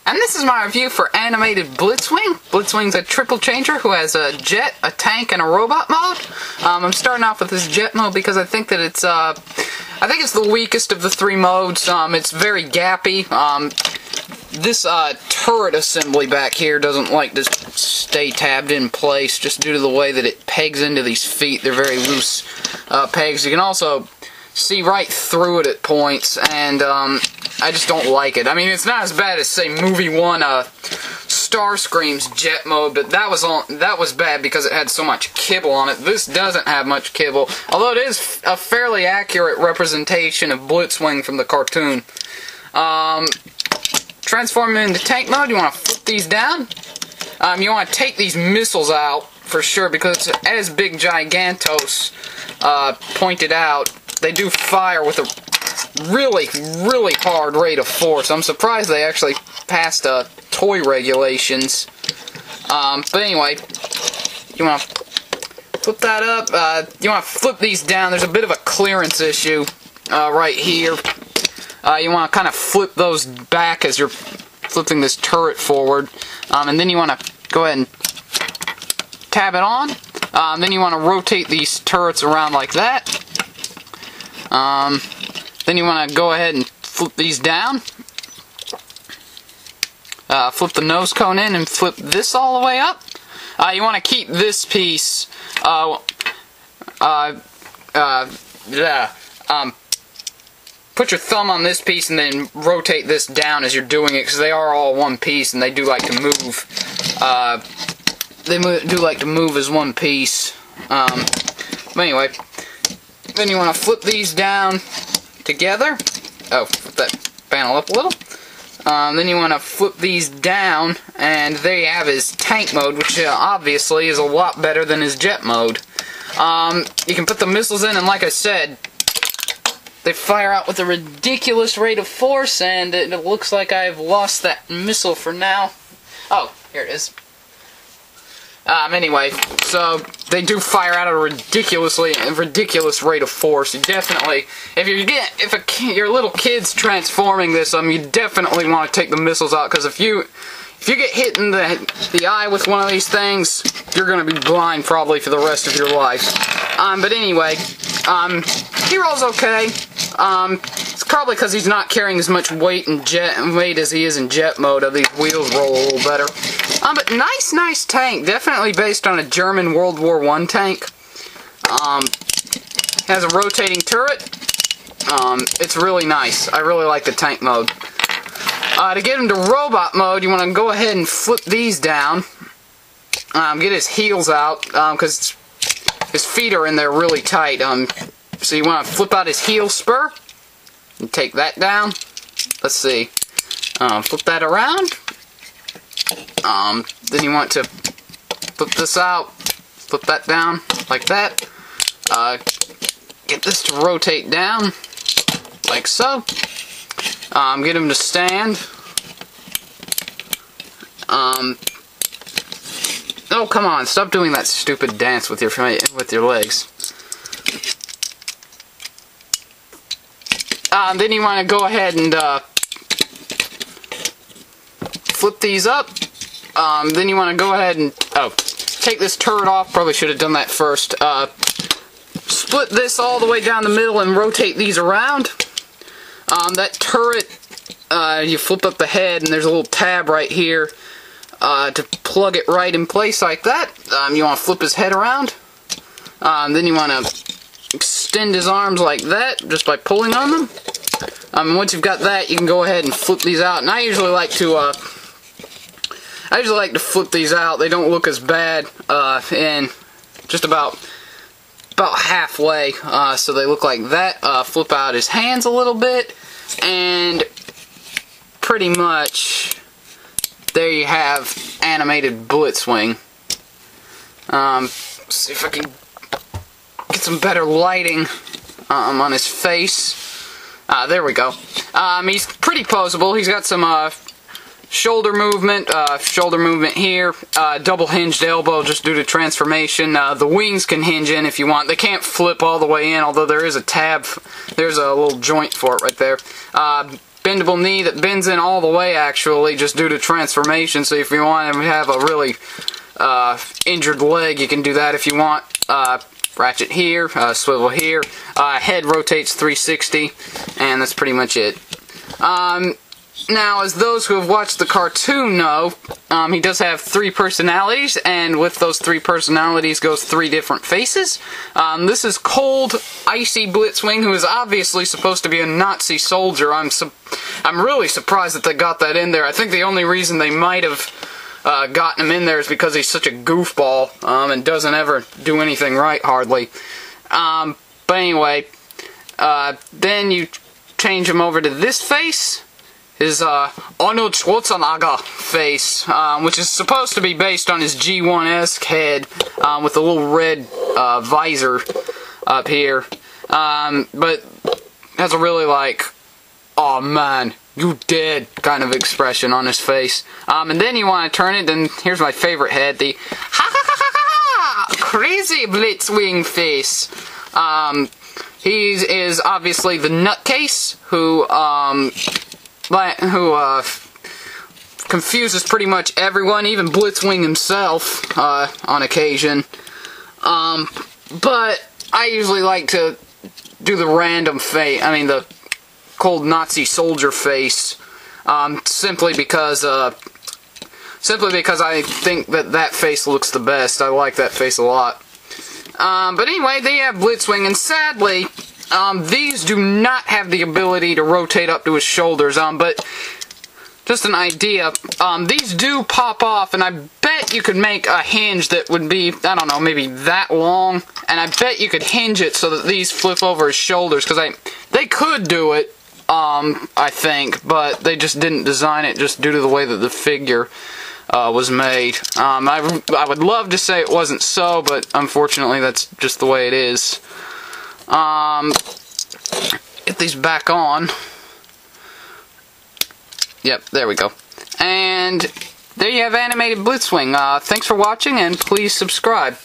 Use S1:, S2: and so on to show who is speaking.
S1: And this is my review for animated Blitzwing. Blitzwing's a triple changer who has a jet, a tank, and a robot mode. I'm starting off with this jet mode because I think that it's the weakest of the three modes. It's very gappy. This turret assembly back here doesn't like to stay tabbed in place just due to the way that it pegs into these feet. They're very loose pegs. You can also see right through it at points, and I just don't like it. I mean, it's not as bad as, say, Movie 1 Starscream's jet mode, but that was bad because it had so much kibble on it. This doesn't have much kibble, although it is a fairly accurate representation of Blitzwing from the cartoon. Transform into tank mode, you want to flip these down. You want to take these missiles out, for sure, because as Big Gigantos pointed out, they do fire with a really, really hard rate of force. I'm surprised they actually passed toy regulations. But anyway, you want to flip that up. You want to flip these down. There's a bit of a clearance issue right here. You want to kind of flip those back as you're flipping this turret forward. And then you want to go ahead and tab it on. Then you want to rotate these turrets around like that. Then you want to go ahead and flip these down. Flip the nose cone in and flip this all the way up. You want to keep this piece put your thumb on this piece and then rotate this down as you're doing it, because they are all one piece and they do like to move. Do like to move as one piece. But anyway, then you want to flip these down together. Oh, flip that panel up a little. Then you want to flip these down, and there you have his tank mode, which obviously is a lot better than his jet mode. You can put the missiles in, and like I said, they fire out with a ridiculous rate of force, and it looks like I've lost that missile for now. Oh, here it is. Anyway, so they do fire out at a ridiculous rate of force. You definitely, if your little kid's transforming this, you definitely want to take the missiles out, because if you get hit in the eye with one of these things, you're gonna be blind probably for the rest of your life. But anyway, Hero's okay. It's probably because he's not carrying as much weight as he is in jet mode. These wheels roll a little better. But nice tank. Definitely based on a German World War I tank. Has a rotating turret. It's really nice. I really like the tank mode. To get him to robot mode, you want to go ahead and flip these down. Get his heels out, because his feet are in there really tight. So you want to flip out his heel spur and take that down. Let's see. Flip that around. Then you want to flip this out, flip that down like that. Get this to rotate down like so. Get him to stand. Oh, come on! Stop doing that stupid dance with your legs. Then you want to go ahead and flip these up. Then you want to go ahead and take this turret off. Probably should have done that first. Split this all the way down the middle and rotate these around. That turret, you flip up the head, and there's a little tab right here to plug it right in place like that. You want to flip his head around. Then you want to extend his arms like that just by pulling on them. Once you've got that, you can go ahead and flip these out. And I usually like to flip these out. They don't look as bad, and just about halfway. So they look like that. Flip out his hands a little bit, and pretty much there you have animated Blitzwing. See if I can get some better lighting on his face. There we go. He's pretty poseable. He's got some shoulder movement here, double hinged elbow just due to transformation. The wings can hinge in if you want. They can't flip all the way in, although there is a tab, there's a little joint for it right there. bendable knee that bends in all the way, actually, just due to transformation. So if you want to have a really injured leg, you can do that if you want. Ratchet here, swivel here. Head rotates 360, and that's pretty much it. Now, as those who have watched the cartoon know, he does have 3 personalities, and with those 3 personalities goes 3 different faces. This is Cold, Icy Blitzwing, who is obviously supposed to be a Nazi soldier. I'm really surprised that they got that in there. I think the only reason they might have gotten him in there is because he's such a goofball, and doesn't ever do anything right, hardly. But anyway, then you change him over to this face. His Arnold Schwarzenegger face, which is supposed to be based on his G1-esque head, with a little red visor up here, but has a really like, "Oh man, you dead" kind of expression on his face. And then you want to turn it, and here's my favorite head, the ha ha ha ha ha crazy Blitzwing face. He is obviously the nutcase who confuses pretty much everyone, even Blitzwing himself, on occasion. But I usually like to do the random face, the Cold Nazi soldier face, simply because I think that face looks the best. I like that face a lot. But anyway, they have Blitzwing, and sadly, these do not have the ability to rotate up to his shoulders, but just an idea, these do pop off, and I bet you could make a hinge that would be, I don't know, maybe that long, and I bet you could hinge it so that these flip over his shoulders, because they could do it, I think, but they just didn't design it just due to the way that the figure was made. I would love to say it wasn't so, but unfortunately that's just the way it is. Get these back on. Yep, there we go. And there you have animated Blitzwing. Thanks for watching, and please subscribe.